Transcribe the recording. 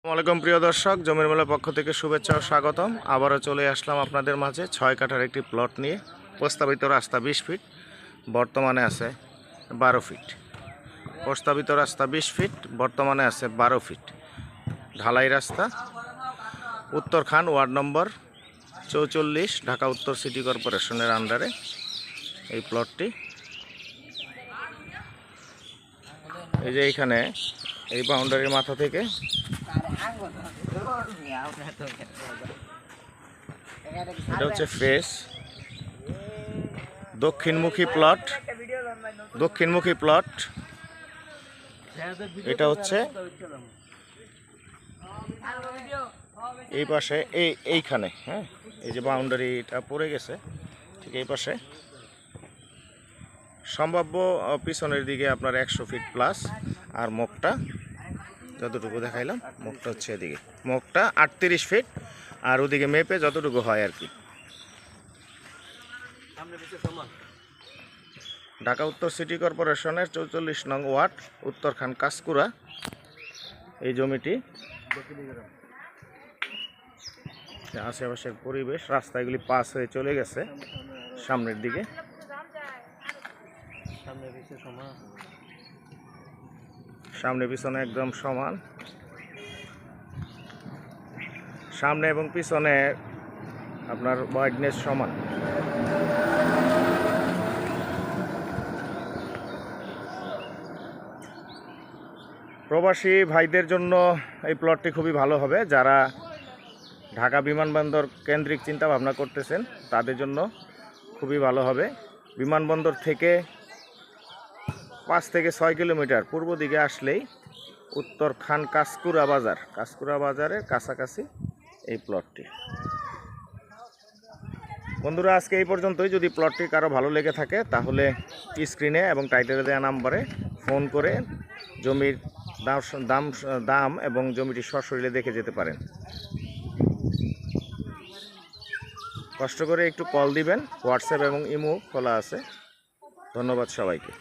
আসসালামু প্রিয় দর্শক, জমির মেলার পক্ষ থেকে শুভেচ্ছা ও স্বাগতম। আবারও চলে আসলাম আপনাদের মাঝে 6 কাঠার একটি প্লট নিয়ে। প্রস্তাবিত রাস্তা 20 ফিট, বর্তমানে আছে 12 ফিট। প্রস্তাবিত রাস্তা 20 ফিট, বর্তমানে আছে 12 ফিট। ঢালাই রাস্তা, উত্তরখান, ওয়ার্ড নম্বর 44, ঢাকা উত্তর সিটি কর্পোরেশনের আন্ডারে এই প্লটটি। এই যে এইখানে এই বাউন্ডারির মাথা থেকে এটা হচ্ছে ফেস দক্ষিণমুখী প্লট। এটা হচ্ছে এই পাশে, এইখানে, হ্যাঁ, এই যে বাউন্ডারিটা পড়ে গেছে ঠিক এই পাশে। সম্ভাব্য পিছনের দিকে আপনার 100 ফিট প্লাস। আর মুখটা যতটুকু দেখাইলাম, মুখটা হচ্ছে এদিকে, মুখটা 38 ফিট। আর ওদিকে মেপে যতটুকু হয় আর কি। ঢাকা উত্তর সিটি কর্পোরেশনের 44 নং ওয়ার্ড, উত্তরখান, কাঁচকুড়া এই জমিটি। আশেপাশের পরিবেশ, রাস্তাগুলি পাস হয়ে চলে গেছে সামনের দিকে। সামনে পিছনে একদম সমান, সামনে এবং পিছনে আপনার ওয়াইডনেস সমান। প্রবাসী ভাইদের জন্য এই প্লটটি খুবই ভালো হবে। যারা ঢাকা বিমানবন্দর কেন্দ্রিক চিন্তা ভাবনা করতেছেন তাদের জন্য খুবই ভালো হবে। বিমানবন্দর থেকে 5 থেকে 6 কিলোমিটার পূর্ব দিকে আসলেই উত্তরখান কাঁচকুড়া বাজারের কাছাকাছি এই প্লটটি। বন্ধুরা, আজকে এই পর্যন্তই। যদি প্লটটি কারো ভালো লেগে থাকে তাহলে স্ক্রিনে এবং টাইটেলে দেওয়া নাম্বারে ফোন করে জমির দাম এবং জমিটি সশরীরে দেখে যেতে পারেন। কষ্ট করে একটু কল দিবেন। হোয়াটসঅ্যাপ এবং ইমো খোলা আছে। ধন্যবাদ সবাইকে।